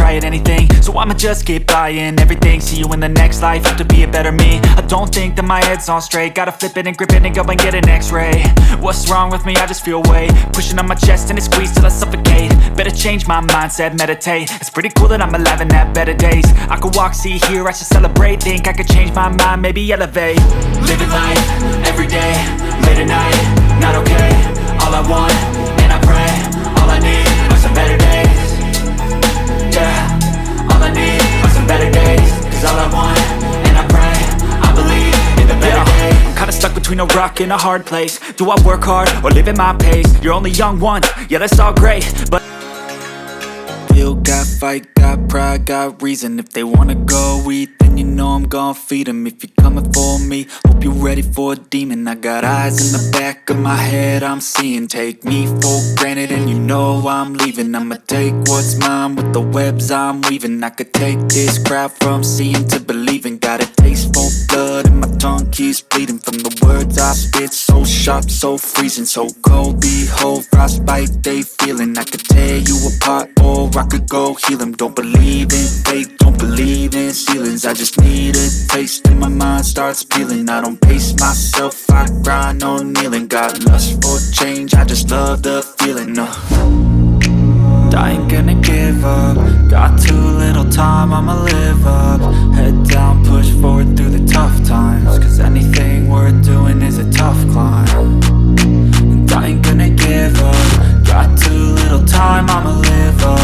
try at anything, so I'ma just keep buying everything. See you in the next life, have to be a better me. I don't think that my head's on straight, gotta flip it and grip it and go and get an x-ray. What's wrong with me? I just feel weight pushing on my chest and it squeezes till I suffocate. Better change my mindset, meditate. It's pretty cool that I'm alive and have better days. I could walk, see, hear, I should celebrate. Think I could change my mind, maybe elevate. Living life, everyday, late at night, not okay. All I want, and I pray, all I need are some better days. Yeah, all I need are some better days. Cause all I want, and I pray, I believe in the better days. I'm kinda stuck between a rock and a hard place. Do I work hard, or live at my pace? You're only young once, yeah that's all great, but still got fight, got pride, got reason. If they wanna go eat, then you know I'm gon' feed them. If you're coming for me, hope you're ready for a demon. I got eyes in the back of my head, I'm seeing. Take me for granted and you know I'm leaving. I'ma take what's mine with the webs I'm weaving. I could take this crowd from seeing to believing. Got a taste for blood and my tongue keeps bleeding from the words I spit. So sharp, so freezing, so cold. Behold, frostbite they feeling. I could tear you apart or I could go heal them. Don't believe in fate, don't believe in ceilings. I just need a taste and my mind starts peeling. I don't pace myself, I grind on kneeling. Got lust for change, I just love the feeling. I ain't gonna give up. Got too little time, I'ma live up. Head down, push forward through the tough times. Cause anything worth doing is a tough climb. And I ain't gonna give up. Got too little time, I'ma live up.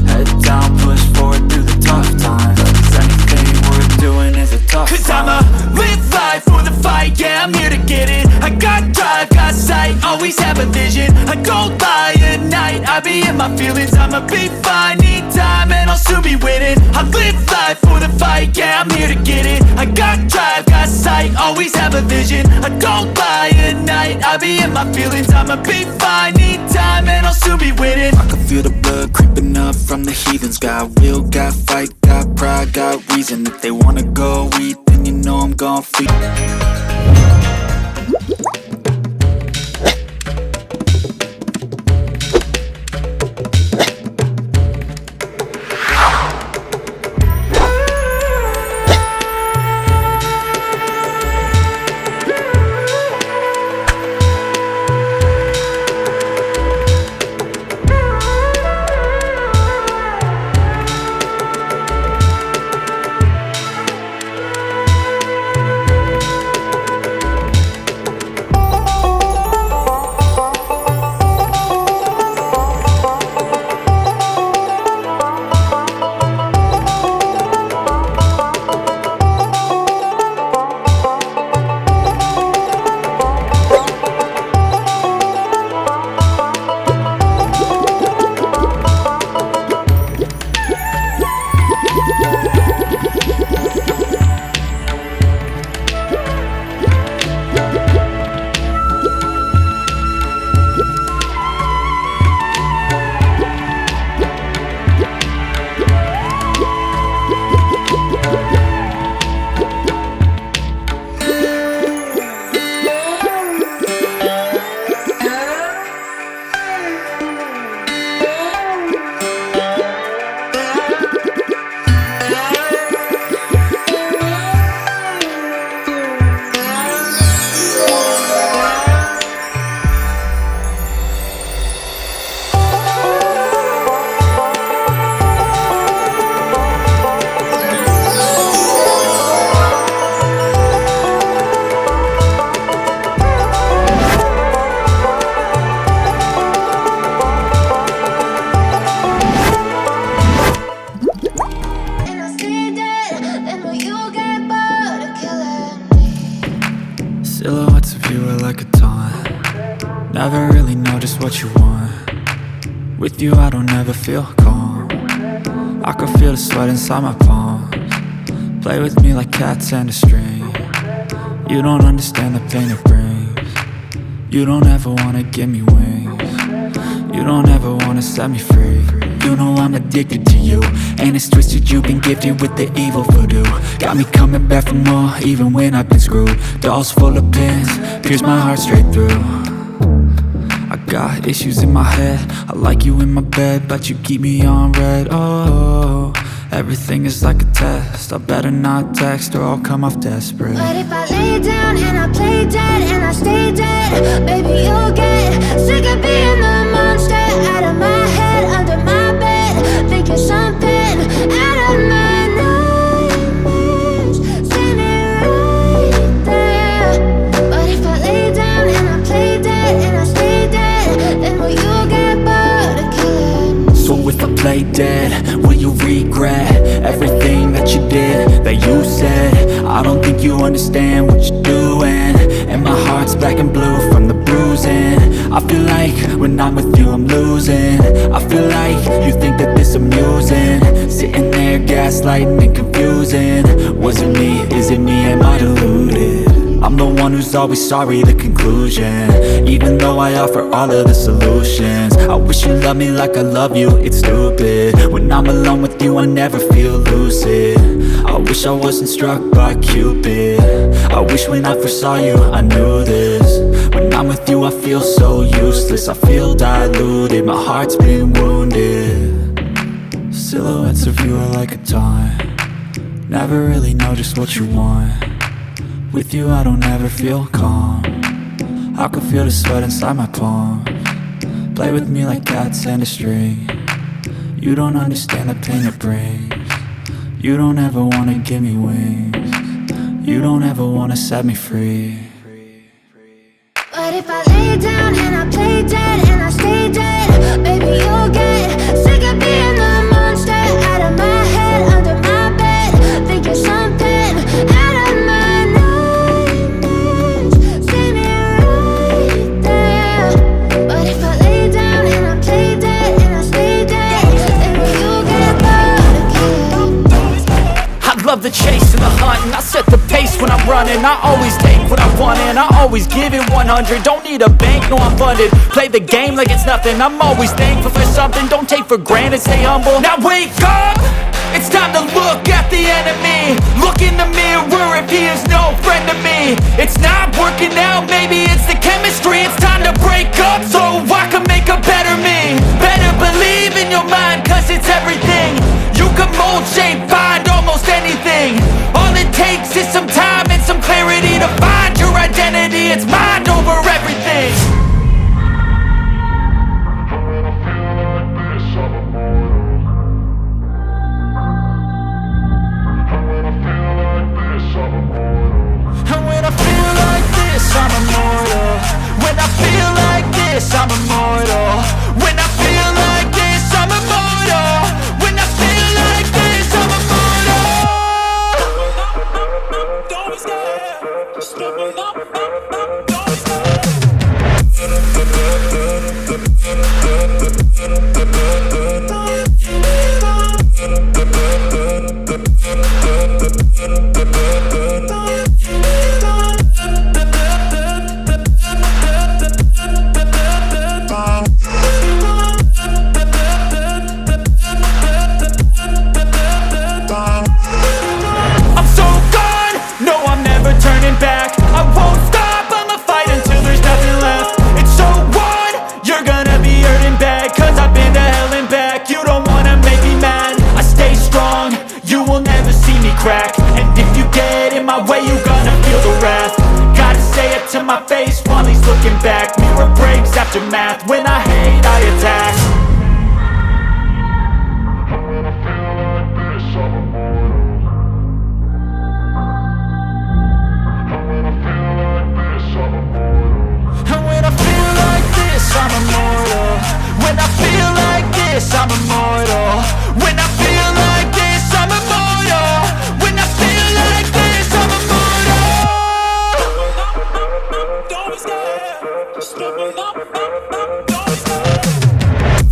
Head down, push forward through the tough times. Cause anything worth doing is a tough climb. Cause I'ma live life for the fight, yeah I'm here to get it. I got drive, got sight, always have a vision. I don't lie at night, I be in my feelings. I'ma be fine, need time and I'll soon be winning. I live life for the fight, yeah I'm here to get it. I got drive, got sight, always have a vision. I don't lie at night, I be in my feelings. I'ma be fine, need time and I'll soon be winning. I can feel the blood creeping up from the heathens. Got will, got fight, got pride, got reason. If they wanna go eat, then you know I'm gon' feed. Silhouettes of you are like a taunt. Never really know just what you want. With you I don't ever feel calm. I can feel the sweat inside my palms. Play with me like cats and a string. You don't understand the pain it brings. You don't ever wanna give me wings. You don't ever wanna set me free. You know I'm addicted to you, and it's twisted, you've been gifted with the evil voodoo. Got me coming back for more, even when I've been screwed. Dolls full of pins, pierce my heart straight through. I got issues in my head, I like you in my bed, but you keep me on red. Oh, Everything is like a test, I better not text or I'll come off desperate. But if I lay down and I play dead and I stay dead, baby you'll get sick of being the monster out of my head, under my bed, thinking something out of my nightmares, standing right there. But if I lay down and I play dead and I stay dead, then will you get bored of killing? So if I play dead, will you regret everything that you did, that you said? I don't think you understand what you're doing, and my heart's black and blue from the bruising. I feel like when I'm with you I'm losing. I feel like you think that this amusing, sitting there gaslighting and confusing. Was it me? Is it me? Am I deluded? I'm the one who's always sorry, the conclusion, even though I offer all of the solutions. I wish you loved me like I love you, it's stupid. When I'm alone with you I never feel lucid. I wish I wasn't struck by Cupid. I wish when I first saw you I knew this. When I'm with you I feel so useless, I feel diluted, my heart's been wounded. Silhouettes of you are like a taunt, never really know just what you want. With you I don't ever feel calm, I can feel the sweat inside my palms. Play with me like cats and a string, you don't understand the pain it brings. You don't ever wanna give me wings, you don't ever wanna set me free. But if I lay down and I play dead and I stay dead, baby you'll get sick of being the monster out of my head, under my bed, thinking something out of my nightmares, standing right there. But if I lay down and I play dead and I stay dead, then will you get bored of killing? I love the chase and the hunt, and I set the pace when I'm running. I always take what I want and I always give it 100. Don't need a bank, no I'm funded. Play the game like it's nothing, I'm always thankful for something. Don't take for granted, stay humble. Now wake up, it's time to look at the enemy. Look in the mirror if he is no friend to me. It's not working out, maybe it's the chemistry. It's time to break up so I can make a better me. Better believe in your mind, cause it's everything. You can mold, shape, find almost anything. All it takes is some time and some clarity to find your identity. It's mind over everything. And when I feel like this, I'm immortal. When I feel like this, I'm immortal. When I feel like this, I'm immortal. When I feel like this, I'm immortal. Don't be scared, just open up, don't be scared. I'm so gone, no I'm never turning back. I won't stop, I'ma fight until there's nothing left. It's so on, you're gonna be hurting bad, cause I've been to hell and back. You don't wanna make me mad, I stay strong, you will never see me crack. And if you get in my way, you're gonna feel the wrath. Gotta say it to my face while he's looking back. Mirror breaks after math, when I hate I attack. And when I feel like this, I'm immortal. When I feel like this, I'm immortal. When I feel like this, I'm immortal. When I feel like this, I'm immortal. Don't be scared, just open up, don't be scared.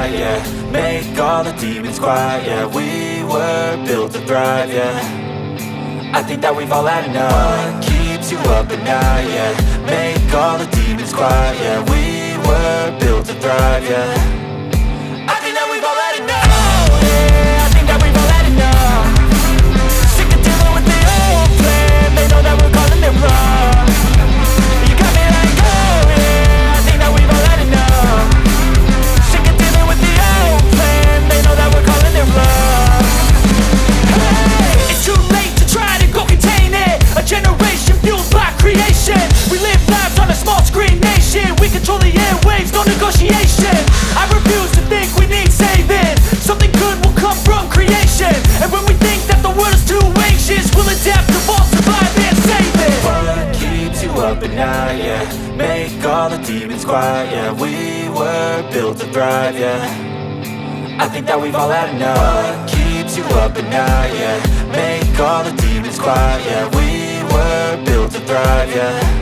night, yeah. Make all the demons quiet, yeah. We were built to thrive, yeah. I think that we've all had enough. What keeps you up at night, yeah. Make all the demons quiet, yeah. We were built to thrive, yeah. I think that we've all had enough. Oh, yeah, I think that we've all had enough. Sick of dealing with the old plan. They know that we're calling it wrong. You got me like, oh yeah, I think that we've all had enough. Sick of dealing with the old plan. They know that we're calling it wrong. Hey, it's too late to try to go contain it. A generation fueled by creation. We live lives on a small screen nation. We control the airwaves, no negotiation. I refuse to think we need saving. Something good will come from creation. And when we think that the world is too anxious, we'll adapt, evolve, survive and save it. What keeps you up at night, yeah. Make all the demons quiet, yeah. We were built to thrive, yeah. I think that we've all had enough. What keeps you up at night, yeah. Make all the demons quiet, yeah. We were built to thrive, yeah.